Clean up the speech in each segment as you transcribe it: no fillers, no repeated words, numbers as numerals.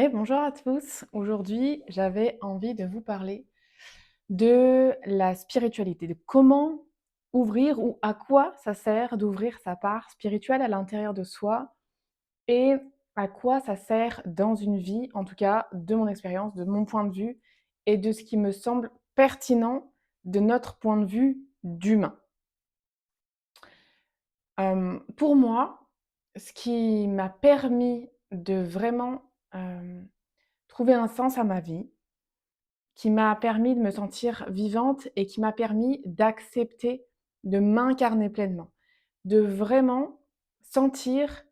Et bonjour à tous. Aujourd'hui, j'avais envie de vous parler de la spiritualité, de comment ouvrir ou à quoi ça sert d'ouvrir sa part spirituelle à l'intérieur de soi et à quoi ça sert dans une vie, en tout cas de mon expérience, de mon point de vue et de ce qui me semble pertinent de notre point de vue d'humain. Pour moi, ce qui m'a permis de vraiment, trouver un sens à ma vie, qui m'a permis de me sentir vivante et qui m'a permis d'accepter de m'incarner pleinement. De vraiment sentir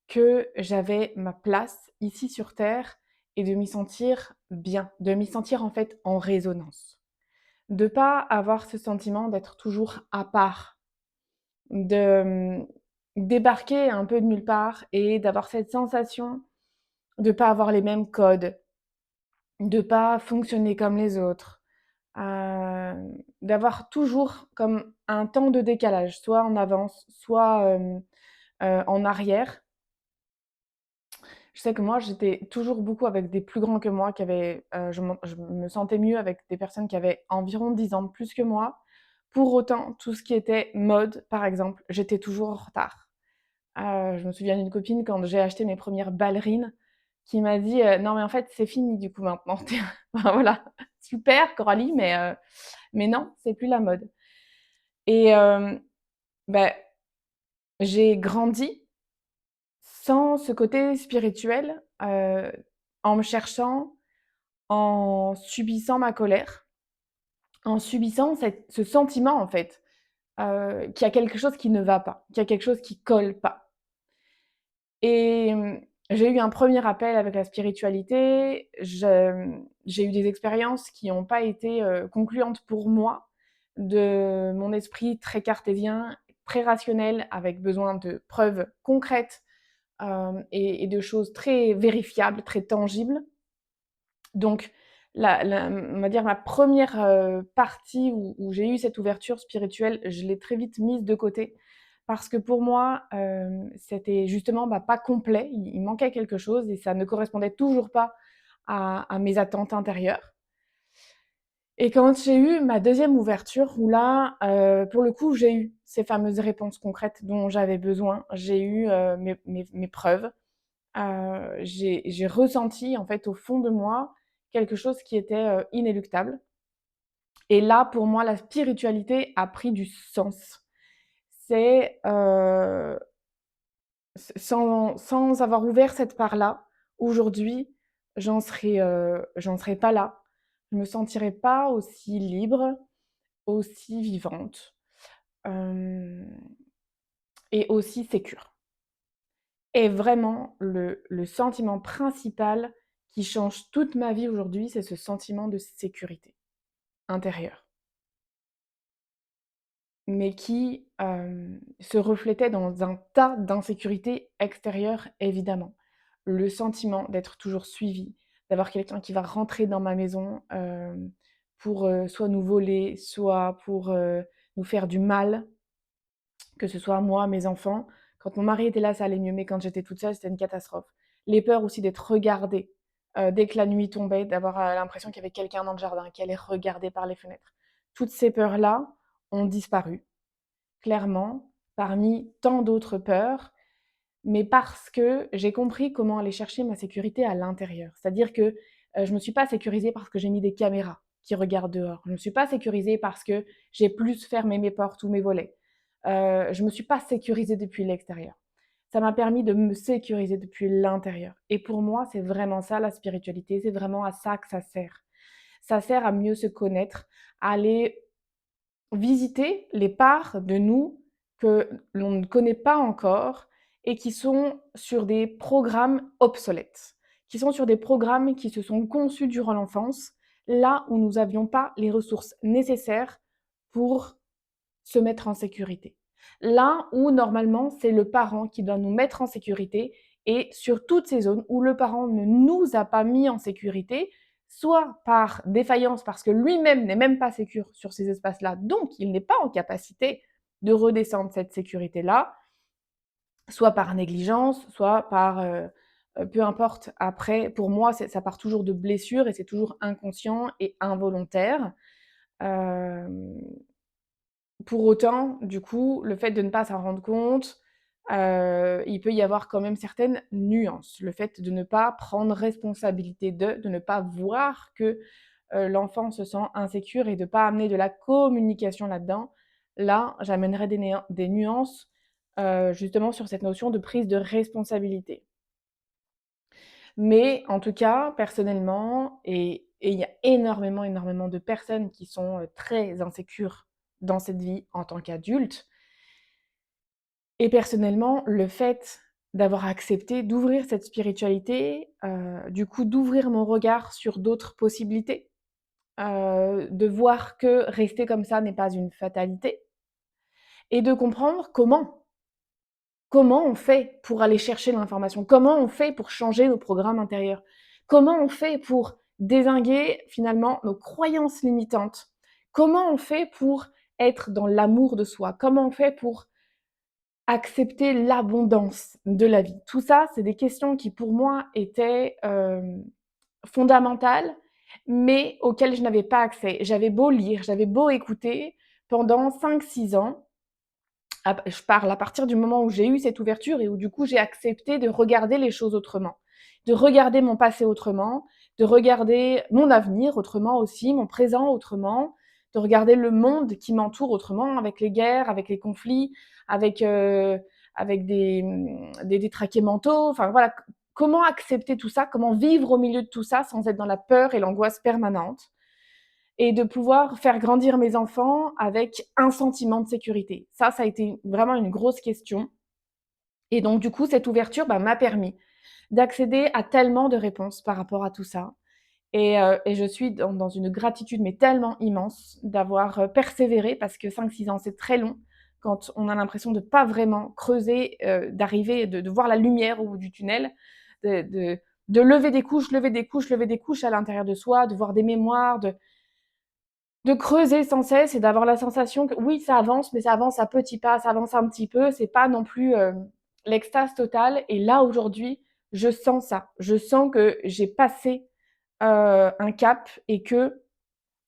que j'avais ma place ici sur terre et de m'y sentir bien, de m'y sentir en fait en résonance. De pas avoir ce sentiment d'être toujours à part, de, débarquer un peu de nulle part et d'avoir cette sensation de pas avoir les mêmes codes, de pas fonctionner comme les autres. D'avoir toujours comme un temps de décalage, soit en avance, soit, en arrière. Je sais que moi, j'étais toujours beaucoup avec des plus grands que moi qui avaient, je me sentais mieux avec des personnes qui avaient environ 10 ans de plus que moi. Pour autant, tout ce qui était mode, par exemple, j'étais toujours en retard. Je me souviens d'une copine quand j'ai acheté mes premières ballerines qui m'a dit: «Non mais en fait, c'est fini du coup maintenant». Enfin voilà, super Coralie, mais non, c'est plus la mode et bah, j'ai grandi sans ce côté spirituel, en me cherchant, en subissant ma colère, en subissant ce sentiment en fait, qu'il y a quelque chose qui ne va pas, qu'il y a quelque chose qui colle pas et j'ai eu un premier appel avec la spiritualité. J'ai eu des expériences qui n'ont pas été, concluantes pour moi, de mon esprit très cartésien, très rationnel, avec besoin de preuves concrètes, et de choses très vérifiables, très tangibles. Donc on va dire ma première partie où j'ai eu cette ouverture spirituelle, je l'ai très vite mise de côté parce que pour moi, c'était justement, pas complet. Il manquait quelque chose et ça ne correspondait toujours pas à mes attentes intérieures. Et quand j'ai eu ma deuxième ouverture où là, pour le coup, j'ai eu ces fameuses réponses concrètes dont j'avais besoin. J'ai eu, mes preuves. J'ai ressenti en fait au fond de moi quelque chose qui était, inéluctable et là, pour moi, la spiritualité a pris du sens. C'est, sans avoir ouvert cette part-là, aujourd'hui, j'en serais pas là. Je me sentirais pas aussi libre, aussi vivante, hem et aussi sécure. Et vraiment le sentiment principal qui change toute ma vie aujourd'hui, c'est ce sentiment de sécurité intérieure. Mais qui, se reflétait dans un tas d'insécurités extérieures, évidemment. Le sentiment d'être toujours suivie, d'avoir quelqu'un qui va rentrer dans ma maison, pour, soit nous voler, soit pour, nous faire du mal, que ce soit moi, mes enfants. Quand mon mari était là, ça allait mieux, mais quand j'étais toute seule, c'était une catastrophe. Les peurs aussi d'être regardée, dès que la nuit tombait, d'avoir, l'impression qu'il y avait quelqu'un dans le jardin, qui allait regarder par les fenêtres. Toutes ces peurs-là ont disparu, clairement, parmi tant d'autres peurs, mais parce que j'ai compris comment aller chercher ma sécurité à l'intérieur. C'est-à-dire que, je me suis pas sécurisée parce que j'ai mis des caméras qui regardent dehors. Je me suis pas sécurisée parce que j'ai plus fermé mes portes ou mes volets. Je me suis pas sécurisée depuis l'extérieur. Ça m'a permis de me sécuriser depuis l'intérieur et pour moi, c'est vraiment ça la spiritualité, c'est vraiment à ça que ça sert. Ça sert à mieux se connaître, à aller visiter les parts de nous que l'on ne connaît pas encore et qui sont sur des programmes obsolètes, qui sont sur des programmes qui se sont conçus durant l'enfance, là où nous n'avions pas les ressources nécessaires pour se mettre en sécurité. Là où normalement, c'est le parent qui doit nous mettre en sécurité et sur toutes ces zones où le parent ne nous a pas mis en sécurité, soit par défaillance parce que lui-même n'est même pas sécure sur ces espaces-là, donc il n'est pas en capacité de redescendre cette sécurité-là, soit par négligence, soit par, peu importe après, pour moi, ça part toujours de blessures et c'est toujours inconscient et involontaire. Hem, pour autant, du coup, le fait de ne pas s'en rendre compte, il peut y avoir quand même certaines nuances. Le fait de ne pas prendre responsabilité de ne pas voir que, l'enfant se sent insécure et de pas amener de la communication là-dedans. Là, j'amènerais des nuances, justement sur cette notion de prise de responsabilité. Mais en tout cas, personnellement et il y a énormément, énormément de personnes qui sont, très insécures dans cette vie en tant qu'adultes et personnellement, le fait d'avoir accepté d'ouvrir cette spiritualité, du coup d'ouvrir mon regard sur d'autres possibilités, de voir que rester comme ça n'est pas une fatalité et de comprendre comment. Comment on fait pour aller chercher l'information? Comment on fait pour changer nos programmes intérieurs? Comment on fait pour dézinguer finalement nos croyances limitantes? Comment on fait pour être dans l'amour de soi? Comment on fait pour accepter l'abondance de la vie? Tout ça, c'est des questions qui pour moi étaient, fondamentales, mais auxquelles je n'avais pas accès. J'avais beau lire, j'avais beau écouter pendant 5, 6 ans. Je parle à partir du moment où j'ai eu cette ouverture et où du coup j'ai accepté de regarder les choses autrement, de regarder mon passé autrement, de regarder mon avenir autrement aussi, mon présent autrement, de regarder le monde qui m'entoure autrement, avec les guerres, avec les conflits, avec, avec des détraqués mentaux, enfin voilà. Comment accepter tout ça? Comment vivre au milieu de tout ça sans être dans la peur et l'angoisse permanente? Et de pouvoir faire grandir mes enfants avec un sentiment de sécurité. Ça a été vraiment une grosse question et donc du coup, cette ouverture, bah, m'a permis d'accéder à tellement de réponses par rapport à tout ça et je suis dans une gratitude, mais tellement immense d'avoir, persévéré parce que 5, 6 ans, c'est très long quand on a l'impression de pas vraiment creuser, d'arriver, de voir la lumière au bout du tunnel, de de de lever des couches, lever des couches, lever des couches à l'intérieur de soi, de voir des mémoires, de creuser sans cesse et d'avoir la sensation que oui, ça avance, mais ça avance à petits pas, ça avance un petit peu, c'est pas non plus, l'extase totale et là, aujourd'hui, je sens ça. Je sens que j'ai passé, un cap et que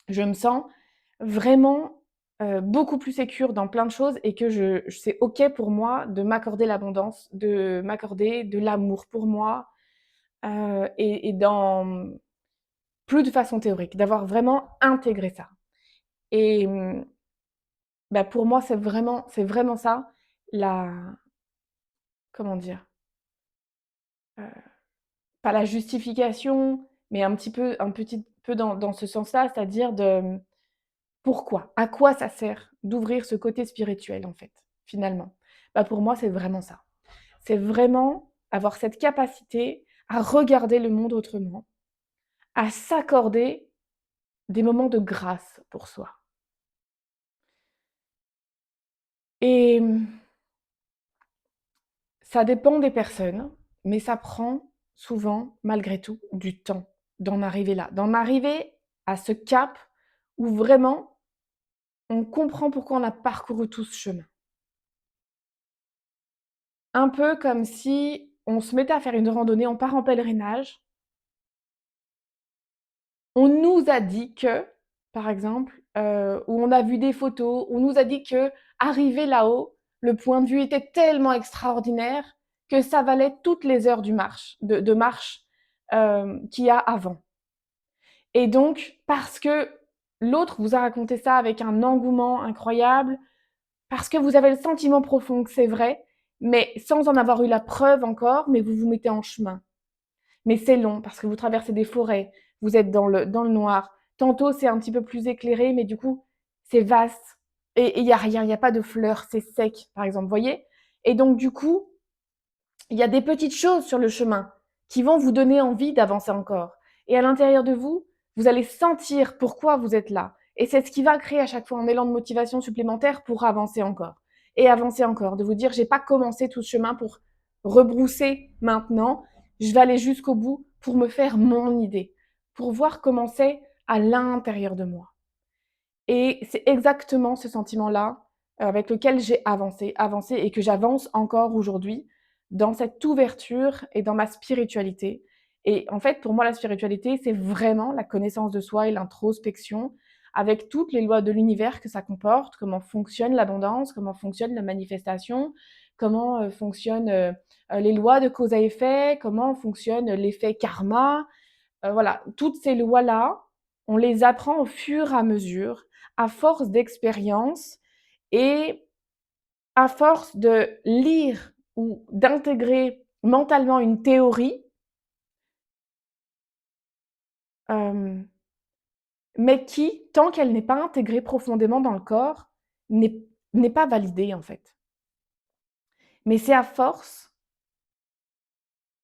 je me sens vraiment, beaucoup plus sécure dans plein de choses et que c'est OK pour moi de m'accorder l'abondance, de m'accorder de l'amour pour moi, et dans plus de façon théorique, d'avoir vraiment intégré ça et bah, pour moi, c'est vraiment ça, la comment dire? Heu, pas la justification, mais un petit peu dans ce sens-là, c'est-à-dire de, pourquoi? À quoi ça sert d'ouvrir ce côté spirituel, en fait, finalement? Bah, pour moi, c'est vraiment ça. C'est vraiment avoir cette capacité à regarder le monde autrement, à s'accorder des moments de grâce pour soi et ça dépend des personnes, mais ça prend souvent, malgré tout, du temps d'en arriver là, d'en arriver à ce cap où vraiment on comprend pourquoi on a parcouru tout ce chemin. Un peu comme si on se mettait à faire une randonnée, on part en pèlerinage, on nous a dit que, par exemple, ou on a vu des photos, on nous a dit qu'arrivé là-haut, le point de vue était tellement extraordinaire que ça valait toutes les heures de marche, qu'il y a avant. Et donc, parce que l'autre vous a raconté ça avec un engouement incroyable, parce que vous avez le sentiment profond que c'est vrai, mais sans en avoir eu la preuve encore, mais vous vous mettez en chemin. Mais c'est long parce que vous traversez des forêts, vous êtes dans le noir. Tantôt, c'est un petit peu plus éclairé, mais du coup, c'est vaste et il y a rien, il y a pas de fleurs, c'est sec, par exemple, vous voyez? Et donc du coup, il y a des petites choses sur le chemin qui vont vous donner envie d'avancer encore. Et à l'intérieur de vous, vous allez sentir pourquoi vous êtes là. Et c'est ce qui va créer à chaque fois un élan de motivation supplémentaire pour avancer encore. Et avancer encore. De vous dire, j'ai pas commencé tout ce chemin pour rebrousser maintenant. Je vais aller jusqu'au bout pour me faire mon idée. Pour voir comment c'est à l'intérieur de moi. Et c'est exactement ce sentiment-là avec lequel j'ai avancé et que j'avance encore aujourd'hui dans cette ouverture et dans ma spiritualité. Et en fait, pour moi, la spiritualité, c'est vraiment la connaissance de soi et l'introspection avec toutes les lois de l'univers que ça comporte, comment fonctionne l'abondance, comment fonctionne la manifestation, comment fonctionnent les lois de cause à effet, comment fonctionne l'effet karma. Voilà, toutes ces lois-là, on les apprend au fur et à mesure, à force d'expérience et à force de lire ou d'intégrer mentalement une théorie, hem, mais qui, tant qu'elle n'est pas intégrée profondément dans le corps, n'est n'est pas validée, en fait. Mais c'est à force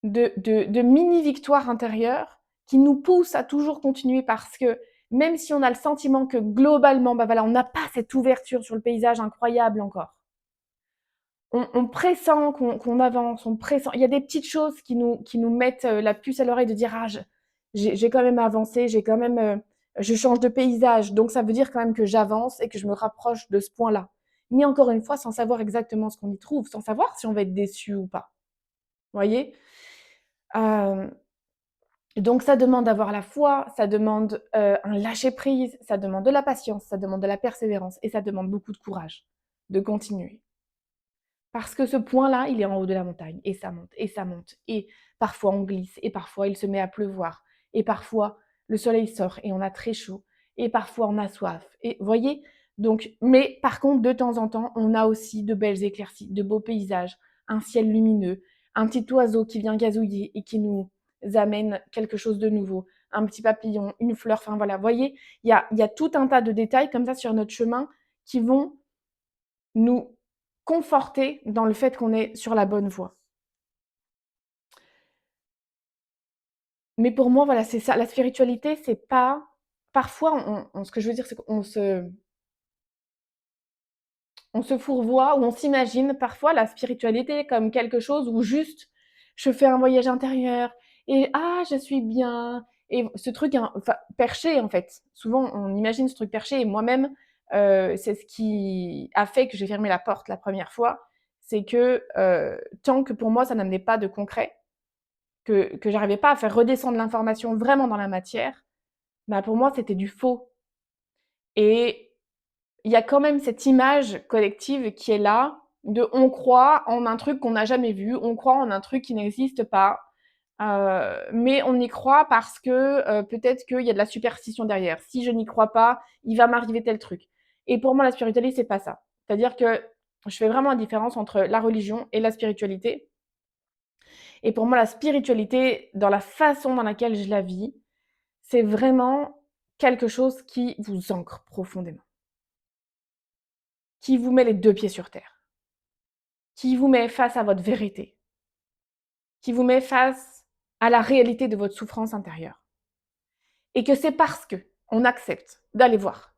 de mini victoires intérieures qui nous poussent à toujours continuer parce que même si on a le sentiment que globalement, bah, voilà, on n'a pas cette ouverture sur le paysage incroyable encore, on pressent qu'on avance, on pressent. Il y a des petites choses qui nous mettent la puce à l'oreille de dire ah j'ai quand même avancé, j'ai quand même je change de paysage, donc ça veut dire quand même que j'avance et que je me rapproche de ce point-là. Mais encore une fois, sans savoir exactement ce qu'on y trouve, sans savoir si on va être déçu ou pas. Vous voyez. Euh, donc ça demande d'avoir la foi, ça demande un lâcher prise, ça demande de la patience, ça demande de la persévérance et ça demande beaucoup de courage de continuer. Parce que ce point-là, il est en haut de la montagne et ça monte et ça monte et parfois on glisse et parfois il se met à pleuvoir et parfois le soleil sort et on a très chaud et parfois on a soif et voyez? Donc mais par contre de temps en temps, on a aussi de belles éclaircies, de beaux paysages, un ciel lumineux, un petit oiseau qui vient gazouiller et qui nous amène quelque chose de nouveau, un petit papillon, une fleur, enfin voilà, voyez? Il y a tout un tas de détails comme ça sur notre chemin qui vont nous conforter dans le fait qu'on est sur la bonne voie. Mais pour moi, voilà, c'est ça. La spiritualité, c'est pas parfois, ce que je veux dire, c'est on se fourvoie ou on s'imagine parfois la spiritualité comme quelque chose où juste je fais un voyage intérieur et ah, je suis bien. Et ce truc, hein, enfin, perché, en fait. Souvent, on imagine ce truc perché. Et moi-même, c'est ce qui a fait que j'ai fermé la porte la première fois. C'est que tant que pour moi, ça n'amenait pas de concret, que j'arrivais pas à faire redescendre l'information vraiment dans la matière, bah pour moi, c'était du faux. Et il y a quand même cette image collective qui est là, de on croit en un truc qu'on n'a jamais vu, on croit en un truc qui n'existe pas, mais on y croit parce que peut-être qu'il y a de la superstition derrière. Si je n'y crois pas, il va m'arriver tel truc. Et pour moi, la spiritualité, c'est pas ça. C'est-à-dire que je fais vraiment la différence entre la religion et la spiritualité. Et pour moi, la spiritualité, dans la façon dans laquelle je la vis, c'est vraiment quelque chose qui vous ancre profondément, qui vous met les deux pieds sur terre, qui vous met face à votre vérité, qui vous met face à la réalité de votre souffrance intérieure. Et que c'est parce que on accepte d'aller voir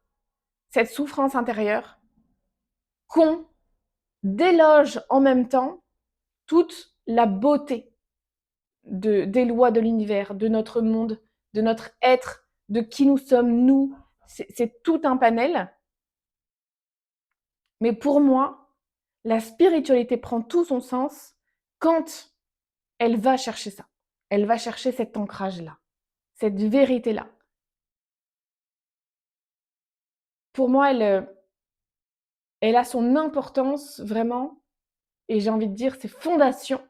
cette souffrance intérieure qu'on déloge en même temps toute la beauté des lois de l'univers, de notre monde, de notre être, de qui nous sommes, nous. C'est tout un panel. Mais pour moi, la spiritualité prend tout son sens quand elle va chercher ça. Elle va chercher cet ancrage-là, cette vérité-là. Pour moi, elle a son importance vraiment, et j'ai envie de dire ses fondations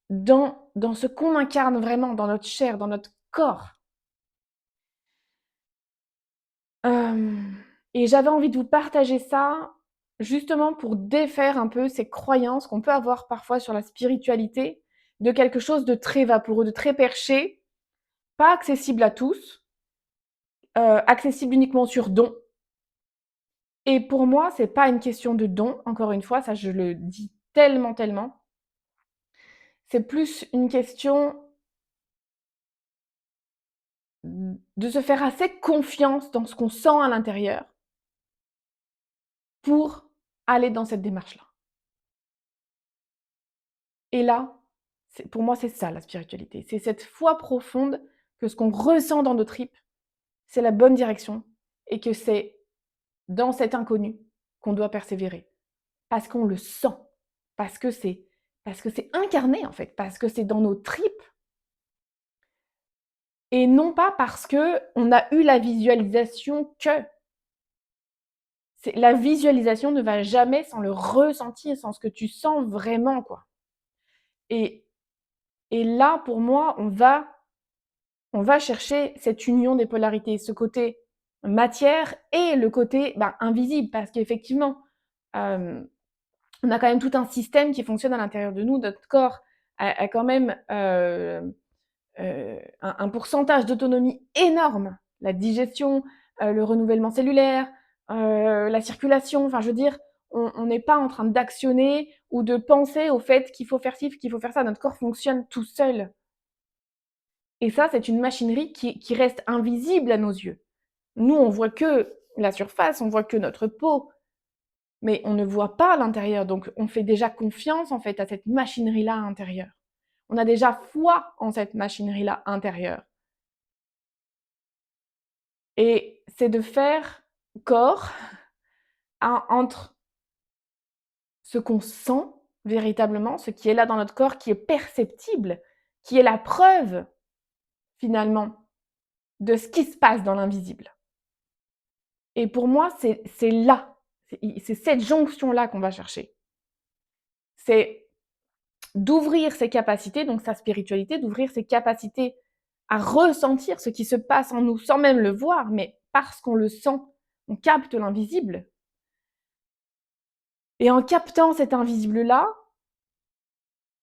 dans ce qu'on incarne vraiment, dans notre chair, dans notre corps. Et j'avais envie de vous partager ça, justement pour défaire un peu ces croyances qu'on peut avoir parfois sur la spiritualité, de quelque chose de très vaporeux, de très perché, pas accessible à tous, accessible uniquement sur don. Et pour moi, c'est pas une question de don, encore une fois, ça je le dis tellement, tellement. C'est plus une question de se faire assez confiance dans ce qu'on sent à l'intérieur pour aller dans cette démarche-là. Et là, pour moi, c'est ça la spiritualité. C'est cette foi profonde que ce qu'on ressent dans nos tripes, c'est la bonne direction et que c'est dans cet inconnu qu'on doit persévérer parce qu'on le sent. parce que c'est incarné, en fait, parce que c'est dans nos tripes et non pas parce qu'on a eu la visualisation que. La visualisation ne va jamais sans le ressenti, sans ce que tu sens vraiment, quoi. Et là, pour moi, on va chercher cette union des polarités, ce côté matière et le côté, invisible. Parce qu'effectivement, on a quand même tout un système qui fonctionne à l'intérieur de nous. Notre corps a quand même, un pourcentage d'autonomie énorme. La digestion, le renouvellement cellulaire, la circulation, enfin je veux dire, on n'est pas en train d'actionner ou de penser au fait qu'il faut faire ci, qu'il faut faire ça. Notre corps fonctionne tout seul. Et ça, c'est une machinerie qui reste invisible à nos yeux. Nous, on voit que la surface, on voit que notre peau, mais on ne voit pas l'intérieur. Donc, on fait déjà confiance en fait à cette machinerie-là intérieure. On a déjà foi en cette machinerie-là intérieure. Et c'est de faire corps entre ce qu'on sent véritablement, ce qui est là dans notre corps, qui est perceptible, qui est la preuve finalement de ce qui se passe dans l'invisible. Et pour moi, c'est là, c'est cette jonction-là qu'on va chercher. C'est d'ouvrir ses capacités, donc sa spiritualité, d'ouvrir ses capacités à ressentir ce qui se passe en nous sans même le voir, mais parce qu'on le sent, on capte l'invisible. Et en captant cet invisible-là,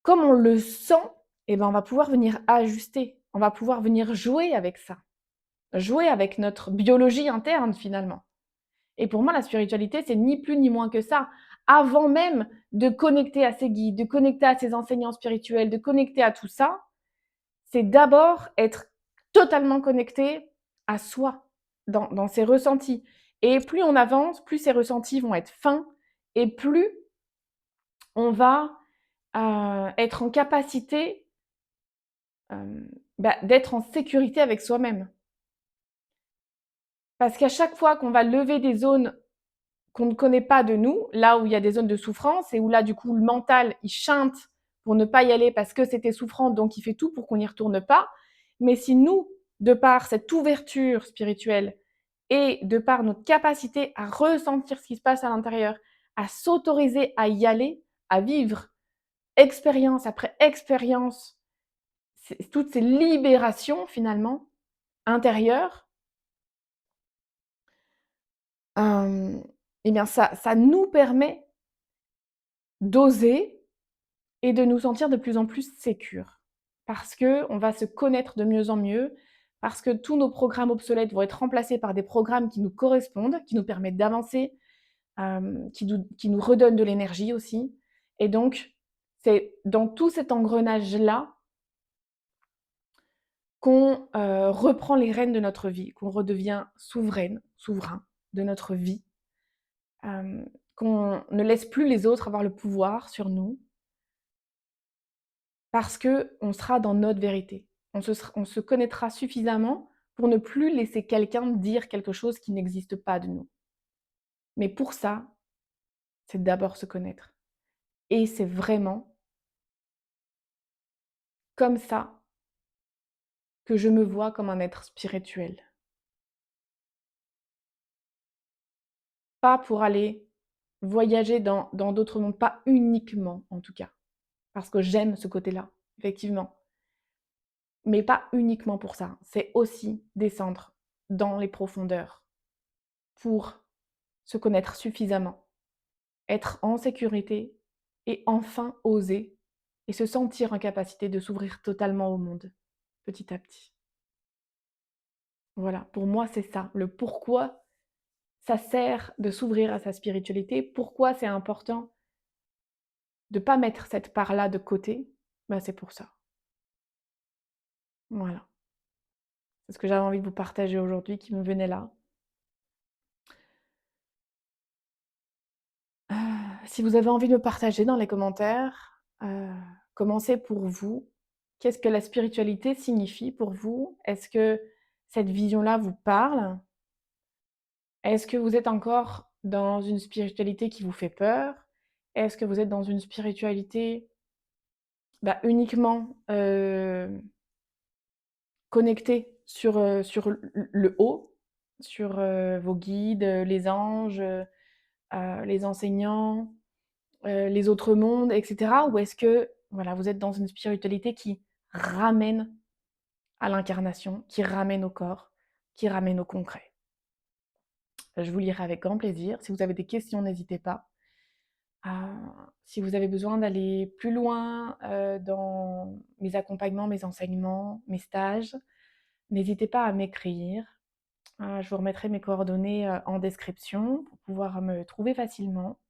comme on le sent, on va pouvoir venir ajuster, on va pouvoir venir jouer avec ça, jouer avec notre biologie interne finalement. Et pour moi, la spiritualité, c'est ni plus ni moins que ça. Avant même de connecter à ses guides, de connecter à ses enseignants spirituels, de connecter à tout ça, c'est d'abord être totalement connecté à soi, dans ses ressentis. Et plus on avance, plus ces ressentis vont être fins et plus on va être en capacité d'être en sécurité avec soi-même. Parce qu'à chaque fois qu'on va lever des zones qu'on ne connaît pas de nous, là où il y a des zones de souffrance et où là, du coup, le mental, il chante pour ne pas y aller parce que c'était souffrant, donc il fait tout pour qu'on n'y retourne pas. Mais si nous, de par cette ouverture spirituelle et de par notre capacité à ressentir ce qui se passe à l'intérieur, à s'autoriser à y aller, à vivre expérience après expérience, toutes ces libérations finalement intérieures, ça nous permet d'oser et de nous sentir de plus en plus sécures. Parce qu'on va se connaître de mieux en mieux, parce que tous nos programmes obsolètes vont être remplacés par des programmes qui nous correspondent, qui nous permettent d'avancer, qui nous redonnent de l'énergie aussi. Et donc, c'est dans tout cet engrenage-là qu'on reprend les rênes de notre vie, qu'on redevient souverain de notre vie, qu'on ne laisse plus les autres avoir le pouvoir sur nous, parce qu'on sera dans notre vérité. On se connaîtra suffisamment pour ne plus laisser quelqu'un dire quelque chose qui n'existe pas de nous. Mais pour ça, c'est d'abord se connaître. Et c'est vraiment comme ça que je me vois comme un être spirituel. Pas pour aller voyager dans d'autres mondes, pas uniquement en tout cas, parce que j'aime ce côté-là, effectivement. Mais pas uniquement pour ça. C'est aussi descendre dans les profondeurs pour se connaître suffisamment, être en sécurité et enfin oser et se sentir en capacité de s'ouvrir totalement au monde, petit à petit. Voilà, pour moi, c'est ça, le pourquoi ça sert de s'ouvrir à sa spiritualité, pourquoi c'est important de ne pas mettre cette part-là de côté, c'est pour ça. Voilà, c'est ce que j'avais envie de vous partager aujourd'hui qui me venait là. Si vous avez envie de me partager dans les commentaires, comment c'est pour vous? Qu'est-ce que la spiritualité signifie pour vous? Est-ce que cette vision-là vous parle? Est-ce que vous êtes encore dans une spiritualité qui vous fait peur? Est-ce que vous êtes dans une spiritualité, bah, uniquement, connectée sur le haut, sur, vos guides, les anges, les enseignants, les autres mondes et cetera? Ou est-ce que, voilà, vous êtes dans une spiritualité qui ramène à l'incarnation, qui ramène au corps, qui ramène au concret? Je vous lirai avec grand plaisir. Si vous avez des questions, n'hésitez pas. Heu, Si vous avez besoin d'aller plus loin, dans mes accompagnements, mes enseignements, mes stages, n'hésitez pas à m'écrire. Je vous remettrai mes coordonnées, en description pour pouvoir me trouver facilement.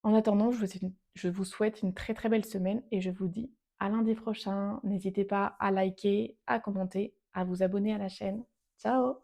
En attendant, je vous souhaite une très, très belle semaine et je vous dis à lundi prochain. N'hésitez pas à liker, à commenter, à vous abonner à la chaîne. Ciao!